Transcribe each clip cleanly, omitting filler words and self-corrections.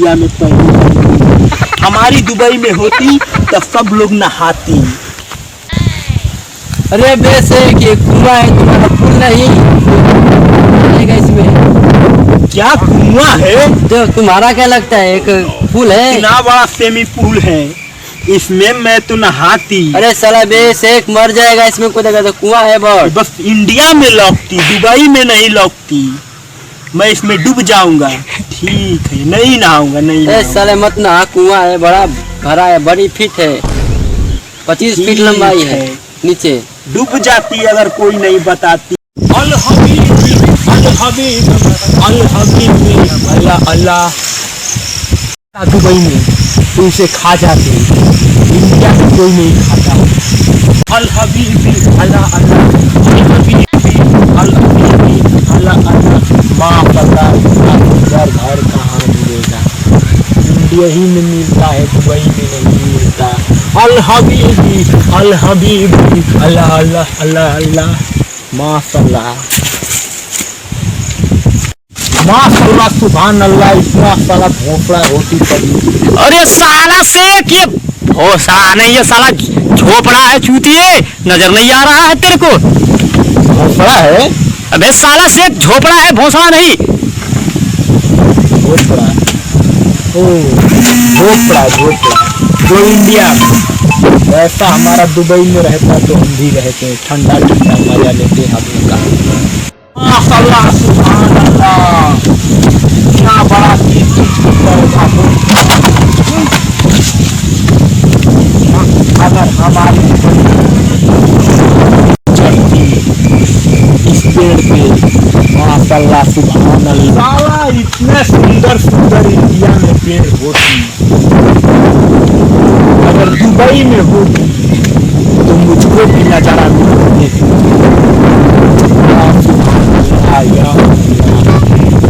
India में पहली। हमारी दुबई में होती तो सब लोग नहाती। अरे वैसे कि कुआं है तुम्हारा, पुल नहीं रहेगा इसमें। क्या कुआं है? तो तुम्हारा क्या लगता है, एक पुल है? इतना बड़ा स्विमिंग पूल है, इसमें मैं तो नहाती। अरे साला बेस एक मर जाएगा इसमें, कोई देखा तो कुआं है बहुत। बस इंडिया में लौटती, दुबई में नहीं लौटती। मैं इसमें डूब जाऊंगा। ठीक है, नहीं नहाऊंगा, नहीं नहाऊंगा। साले मत नहा, कुआं है बड़ा भरा है, बड़ी फीट है, 25 फीट लंबाई है नीचे। डूब जाती अगर कोई नहीं बताती। अल हबीब अल हबीब अल हबीब अल्लाह अल्लाह। दुबई में तो इसे खा जाते, इंडिया में कोई नहीं खाता। अल हबीब अल्लाह अल्लाह अल हबीब अल हबीब अल्लाह अल्लाह। माँ पता घर घर कहाँ मिलेगा, इंडिया ही में मिलता है, दुबई में नहीं मिलता। अल हबीब अल्लाह अल्लाह अल्लाह अल्लाह। माशाल्लाह माशाल्लाह सुभान अल्लाह। इतना साला भोसड़ा होती पड़ी। अरे साला से ये भोसड़ा नहीं, ये साला झोपड़ा है, चूतिए, नजर नहीं आ रहा है तेरे को? भोसड़ा है? अबे साला से झोपड़ा है, भोसड़ा नहीं। झोपड़ा, ओ झोपड़ा झोपड़ा जो इंडिया में वैसा हमारा दुबई में रहता तो हम भी रहते हैं, ठंडा ठंडा मजा लेते हम का। माशाल्लाह सुभान अल्लाह। इतना बड़ा चीज अगर हमारी चढ़ती इस पेड़ पे, माशाल्लाह सुभान अल्लाह। इतने सुंदर सुंदर इंडिया में पेड़ होती, अगर दुबई में होती तो मुझको भी नजारा मिलते।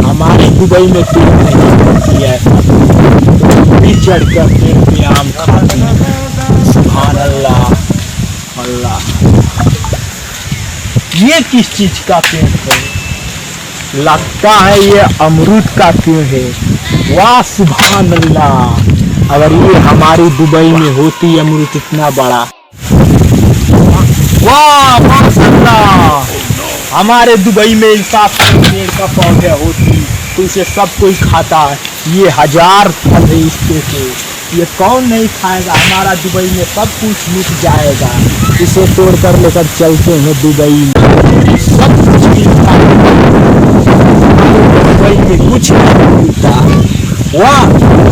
हमारे दुबई में पेड़ नहीं होती ऐसा, भी चढ़कर पेड़ पे आम खाते हैं। सुभान अल्लाह अल्लाह। ये किस चीज का पेड़ है? लगता है ये अमरूद का पेड़ है। वाह सुभान अल्लाह। अगर ये हमारी दुबई में होती अमरूद इतना बड़ा, वाह माशाल्लाह। हमारे दुबई में इंसाफ पेड़ का पौधे होती तो इसे सब कोई खाता है। ये 1000 फल है इस पेड़ के, ये कौन नहीं खाएगा? हमारा दुबई में सब कुछ मिट जाएगा। इसे तोड़ कर लेकर चलते हैं दुबई में, सब कुछ मिलता है। दुबई में कुछ नहीं मिलता। वाह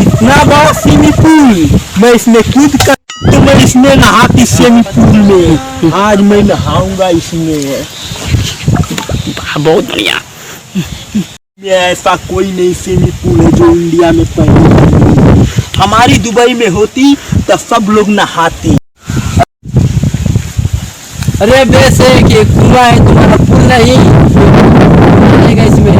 इतना बड़ा स्विमिंग पूल, मैं इसमें कूद कर तो मैं इसमें नहाती स्विमिंग पूल में। आज मैं नहाऊंगा इसमें। बहुत बढ़िया। ऐसा कोई नहीं स्विमिंग पूल है जो इंडिया में पहली। हमारी दुबई में होती तो सब लोग नहाती। अरे वैसे कि कुआं है तुम्हारा, पुल नहीं रहेगा इसमें।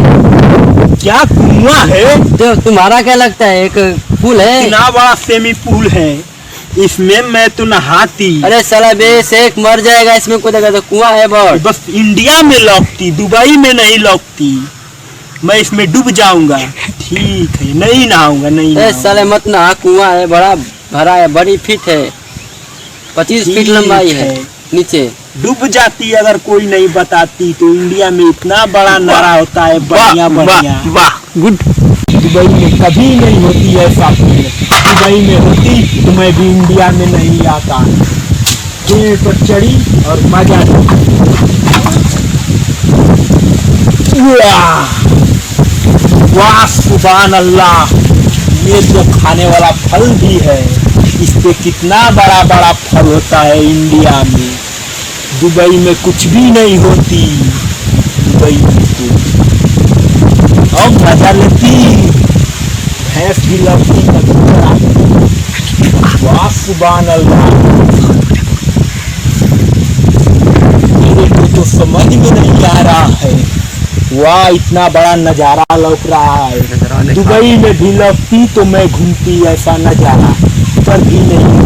क्या कुआं है? तो तुम्हारा क्या लगता है, एक पुल है? इतना बड़ा स्विमिंग पूल है, इसमें मैं तो नहाती। अरे साला बेस एक मर जाएगा इसमें, कोई देखा तो कुआं है बहुत। बस इंडिया में लौटती, दुबई में नहीं लौटती। मैं इसमें डूब जाऊंगा। ठीक है, नहीं नहाऊंगा, नहीं नहाऊंगा। साले मत नहा, कुआं है बड़ा भरा है, बड़ी फीट है, 25 फीट लंबाई है नीचे। डूब जाती अगर कोई नहीं बताती तो। इंडिया में इतना बड़ा नारा होता है, बढ़िया बढ़िया। वाह गुड। दुबई में कभी नहीं होती ऐसा पेड़। दुबई में होती तो मैं भी इंडिया में नहीं आता। पेड़ पर चढ़ी और मजा वाह सुभान अल्लाह। ये तो खाने वाला फल भी है, इस पे कितना बड़ा बड़ा फल होता है इंडिया में। दुबई में कुछ भी नहीं होती। दुबई में तो अब मजा लेती, भैंस भी लगती। वाह सुभान अल्लाह। मेरे को तो समझ में नहीं आ रहा है। वाह इतना बड़ा नजारा लौक रहा है। दुबई में भी लौटती तो मैं घूमती ऐसा नजारा, पर भी नहीं।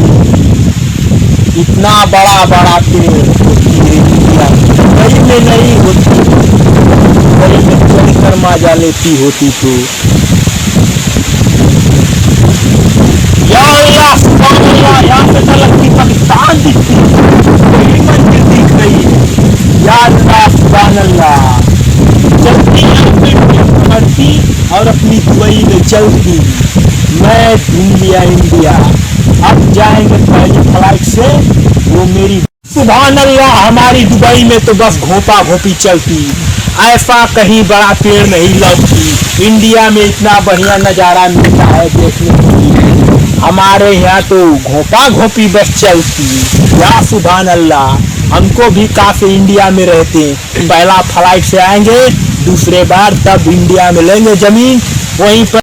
इतना बड़ा बड़ा पेड़ होती है इंडिया में, दुबई में नहीं होती। दुबई में चढ़कर मजा लेती होती तो। सुभान अल्लाह। चलती बढ़ती और अपनी दुबई में चलती। मैं इंडिया इंडिया। अब जाएंगे पहली फ्लाइट से, वो मेरी सुभान अल्लाह। हमारी दुबई में तो बस घोपा घोपी चलती, ऐसा कहीं बड़ा पेड़ नहीं लगती। इंडिया में इतना बढ़िया नज़ारा मिलता है देखने के लिए, हमारे यहाँ तो घोपा घोपी बस चलती। या सुभान अल्लाह। हमको भी काफी इंडिया में रहते, पहला फ्लाइट से आएंगे, दूसरे बार तब इंडिया में लेंगे जमीन, वहीं पर